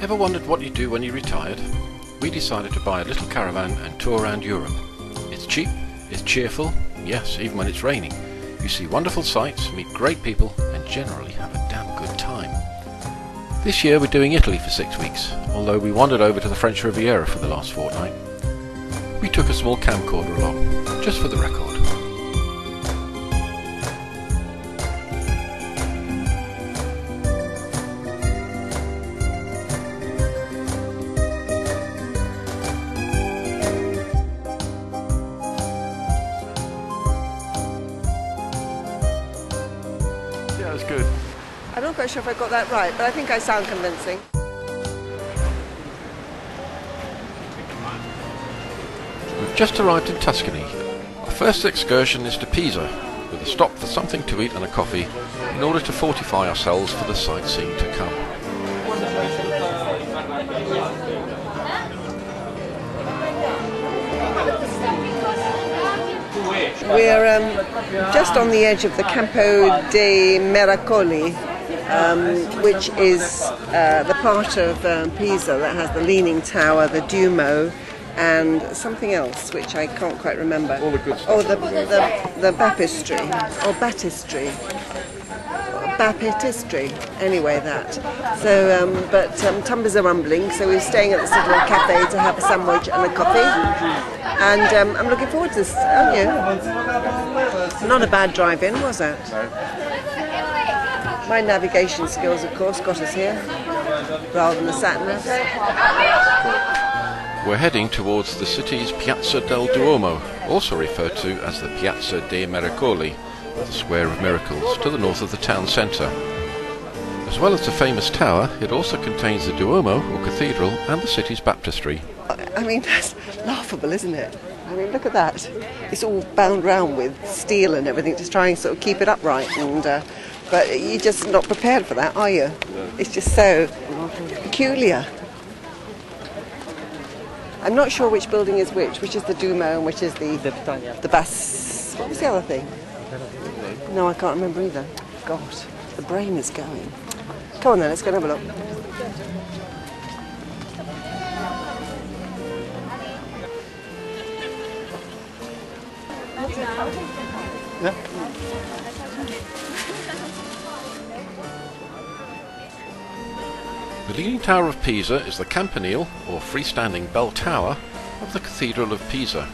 Ever wondered what you'd do when you retired? We decided to buy a little caravan and tour around Europe. It's cheap, it's cheerful, yes, even when it's raining. You see wonderful sights, meet great people, and generally have a damn good time. This year we're doing Italy for 6 weeks, although we wandered over to the French Riviera for the last fortnight. We took a small camcorder along, just for the record. Yeah, it's good. I'm not quite sure if I got that right, but I think I sound convincing. We've just arrived in Tuscany. Our first excursion is to Pisa, with a stop for something to eat and a coffee, in order to fortify ourselves for the sightseeing to come. We're just on the edge of the Campo dei Miracoli, which is the part of Pisa that has the Leaning Tower, the Duomo, and something else which I can't quite remember. All the good stuff. Oh, the baptistry, or baptistry. Baptistry, anyway that. So, but tumbers are rumbling, so we're staying at this little cafe to have a sandwich and a coffee. And I'm looking forward to this, aren't you? Not a bad drive-in, was it? No. My navigation skills, of course, got us here, rather than the sat-nav. We're heading towards the city's Piazza del Duomo, also referred to as the Piazza dei Miracoli, the Square of Miracles, to the north of the town centre. As well as the famous tower, it also contains the Duomo, or cathedral, and the city's baptistry. I mean, that's laughable, isn't it? I mean, look at that. It's all bound round with steel and everything to try and sort of keep it upright. And but you're just not prepared for that, are you? It's just so peculiar. I'm not sure which building is which is the Duomo and which is the bus. What was the other thing? No, I can't remember either. God, the brain is going. Come on then, let's go and have a look. Yeah. The Leaning Tower of Pisa is the campanile, or freestanding bell tower, of the Cathedral of Pisa.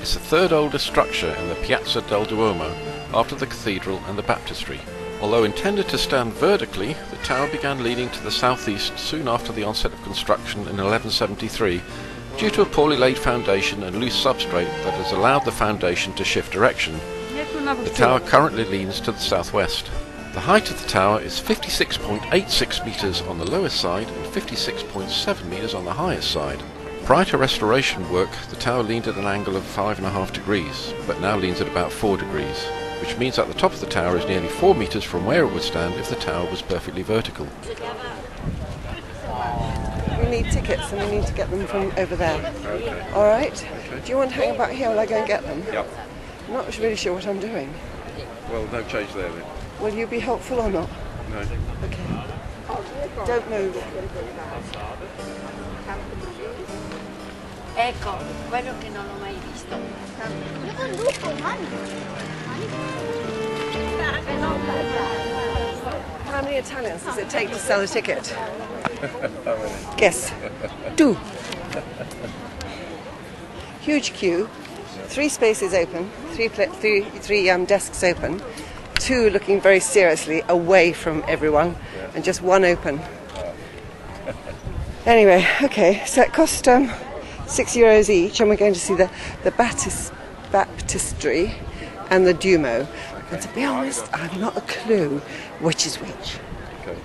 It's the third oldest structure in the Piazza del Duomo, after the cathedral and the baptistry. Although intended to stand vertically, the tower began leaning to the southeast soon after the onset of construction in 1173, due to a poorly laid foundation and loose substrate that has allowed the foundation to shift direction. The tower currently leans to the southwest. The height of the tower is 56.86 metres on the lowest side and 56.7 metres on the highest side. Prior to restoration work, the tower leaned at an angle of 5.5 degrees, but now leans at about 4 degrees, which means that the top of the tower is nearly 4 metres from where it would stand if the tower was perfectly vertical. We need tickets and we need to get them from over there. Okay. All right? Okay. Do you want to hang about here while I go and get them? Yep. I'm not really sure what I'm doing. Well, no change there then. Will you be helpful or not? No. Okay. Don't move. Ecco, quello che non l'ho mai visto. Io conduco, How many Italians does it take to sell a ticket? Guess. 2. Huge queue, 3 spaces open, three desks open, 2 looking very seriously away from everyone, and just 1 open. Anyway, okay, so it cost €6 each, and we're going to see the baptistry and the Duomo. And to be honest, I've not a clue which is which. Okay.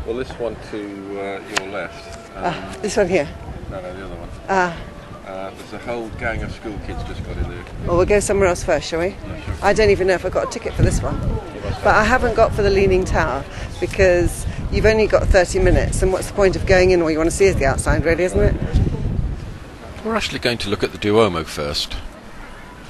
Well, this one to your left. This one here. No, the other one. There's a whole gang of school kids just got in there. Well, we'll go somewhere else first, shall we? Yeah, sure. I don't even know if I got a ticket for this one. But I haven't got for the Leaning Tower because you've only got 30 minutes, and what's the point of going in? All you want to see is the outside, really, isn't it? We're actually going to look at the Duomo first.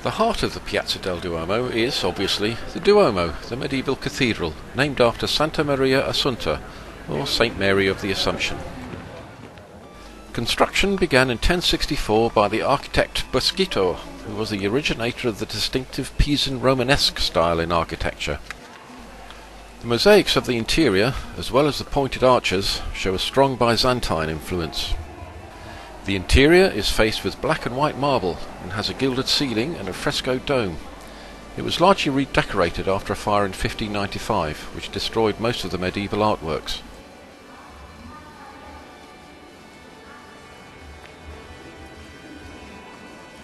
The heart of the Piazza del Duomo is, obviously, the Duomo, the medieval cathedral, named after Santa Maria Assunta, or Saint Mary of the Assumption. Construction began in 1064 by the architect Busquito, who was the originator of the distinctive Pisan Romanesque style in architecture. The mosaics of the interior, as well as the pointed arches, show a strong Byzantine influence. The interior is faced with black and white marble and has a gilded ceiling and a frescoed dome. It was largely redecorated after a fire in 1595, which destroyed most of the medieval artworks.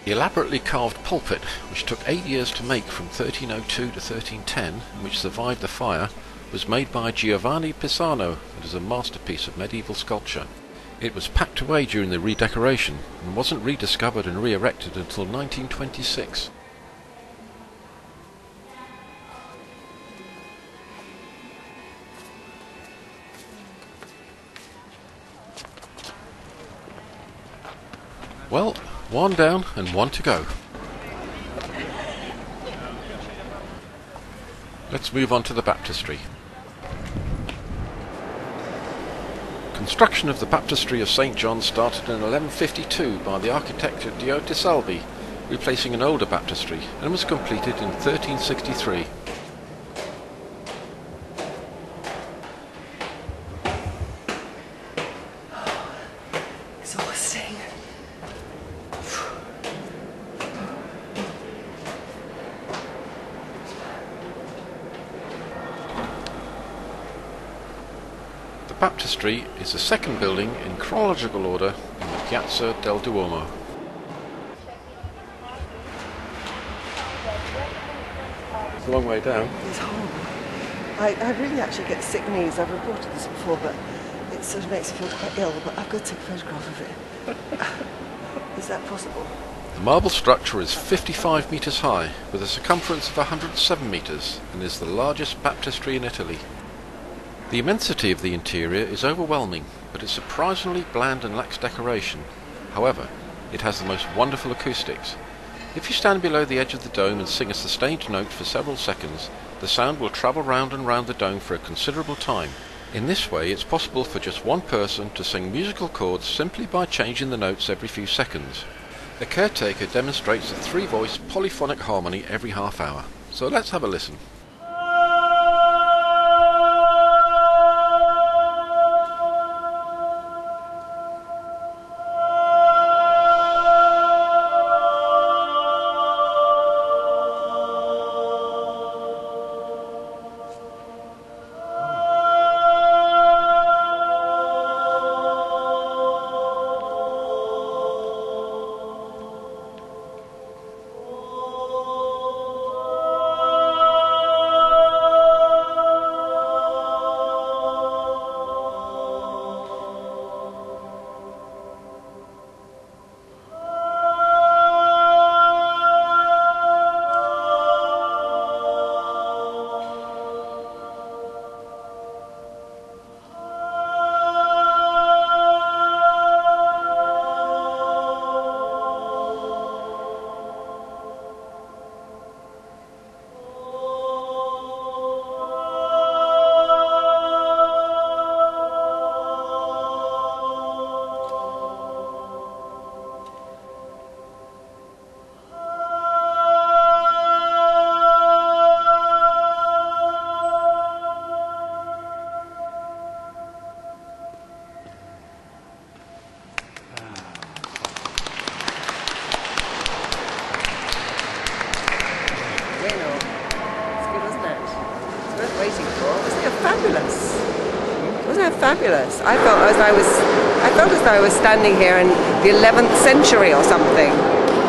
The elaborately carved pulpit, which took 8 years to make from 1302 to 1310, and which survived the fire, was made by Giovanni Pisano and is a masterpiece of medieval sculpture. It was packed away during the redecoration and wasn't rediscovered and re-erected until 1926. Well, one down and one to go. Let's move on to the baptistry. Construction of the baptistry of St. John started in 1152 by the architect Dio de Salvi, replacing an older baptistry, and was completed in 1363. Exhausting. The baptistry is the second building in chronological order in the Piazza del Duomo. It's a long way down. It's horrible. I really actually get sick knees. I've reported this before, but it sort of makes me feel quite ill. But I've got to take a photograph of it. Is that possible? The marble structure is 55 metres high, with a circumference of 107 metres, and is the largest baptistry in Italy. The immensity of the interior is overwhelming, but it's surprisingly bland and lacks decoration. However, it has the most wonderful acoustics. If you stand below the edge of the dome and sing a sustained note for several seconds, the sound will travel round and round the dome for a considerable time. In this way, it's possible for just one person to sing musical chords simply by changing the notes every few seconds. The caretaker demonstrates a three-voice polyphonic harmony every half hour. So let's have a listen. Waiting for. Wasn't it fabulous? Wasn't it fabulous? I felt as though I was standing here in the 11th century or something.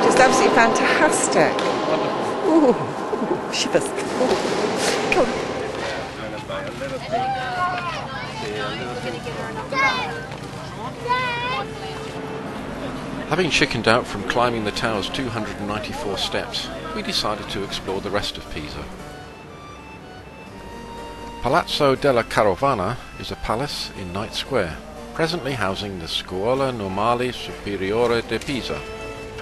Just absolutely fantastic. Ooh, shivers. Come on. Having chickened out from climbing the tower's 294 steps, we decided to explore the rest of Pisa. Palazzo della Carovana is a palace in Knight Square, presently housing the Scuola Normale Superiore di Pisa.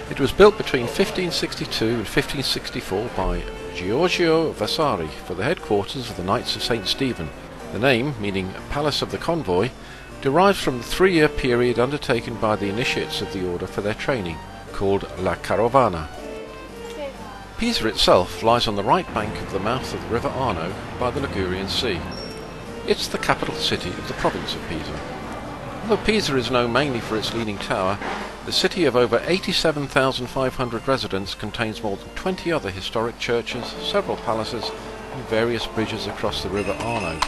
It was built between 1562 and 1564 by Giorgio Vasari for the headquarters of the Knights of St. Stephen. The name, meaning Palace of the Convoy, derives from the 3-year period undertaken by the initiates of the order for their training, called La Carovana. Pisa itself lies on the right bank of the mouth of the River Arno by the Ligurian Sea. It's the capital city of the province of Pisa. Although Pisa is known mainly for its leaning tower, the city of over 87,500 residents contains more than 20 other historic churches, several palaces, and various bridges across the River Arno.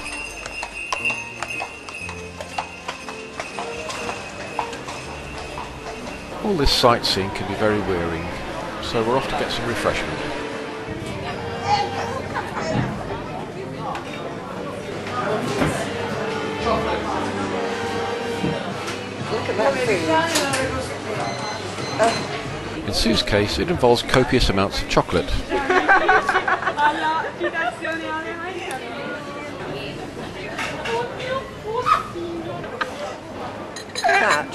All this sightseeing can be very wearying, so we're off to get some refreshment. Look at that food. In Sue's case, it involves copious amounts of chocolate. That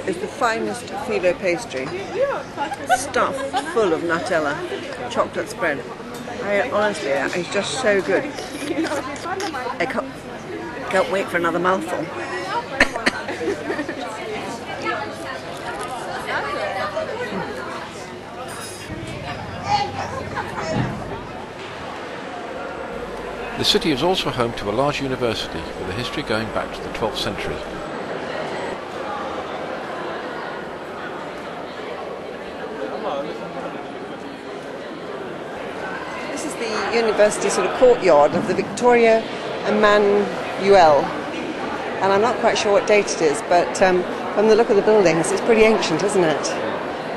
is the finest filo pastry, stuffed full of Nutella, chocolate spread. Honestly, it's just so good. I can't wait for another mouthful. The city is also home to a large university with a history going back to the 12th century. This is the university sort of courtyard of the Victoria Emmanuel, and I'm not quite sure what date it is, but from the look of the buildings, it's pretty ancient, isn't it?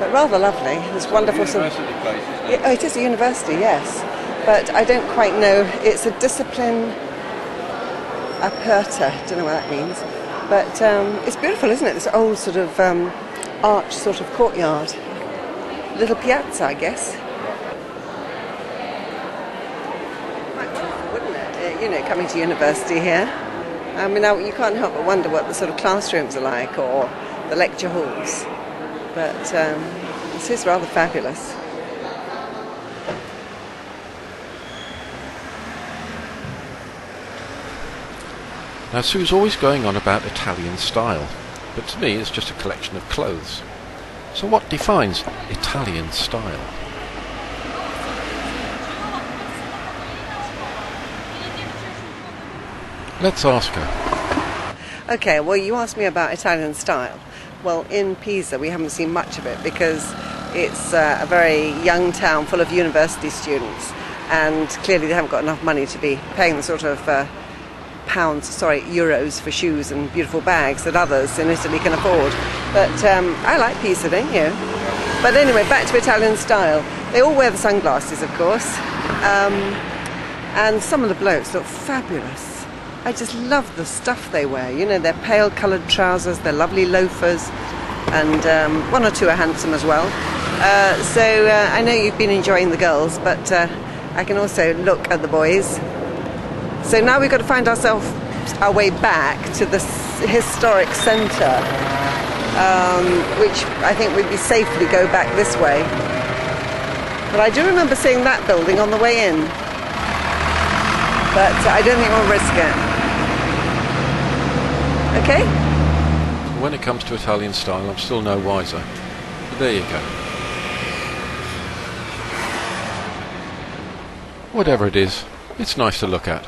But rather lovely. This wonderful sort of. Place, isn't it? Oh, it is a university, yes, but I don't quite know. It's a discipline aperta. Don't know what that means, but it's beautiful, isn't it? This old sort of arch sort of courtyard, little piazza, I guess. Wouldn't it? You know, coming to university here. I mean, now you can't help but wonder what the sort of classrooms are like or the lecture halls. But this is rather fabulous. Now Sue's always going on about Italian style, but to me it's just a collection of clothes. So what defines Italian style? Let's ask her. Okay, well, you asked me about Italian style. Well, in Pisa we haven't seen much of it because it's a very young town full of university students, and clearly they haven't got enough money to be paying the sort of euros for shoes and beautiful bags that others in Italy can afford. But I like Pisa, don't you? But anyway, back to Italian style. They all wear the sunglasses, of course, and some of the blokes look fabulous. I just love the stuff they wear. You know, their pale coloured trousers, their lovely loafers, and one or two are handsome as well. So I know you've been enjoying the girls, but I can also look at the boys. So now we've got to find our way back to the historic centre, which I think we'd be safely go back this way. But I do remember seeing that building on the way in, but I don't think we'll risk it. Okay? When it comes to Italian style, I'm still no wiser. But there you go. Whatever it is, it's nice to look at.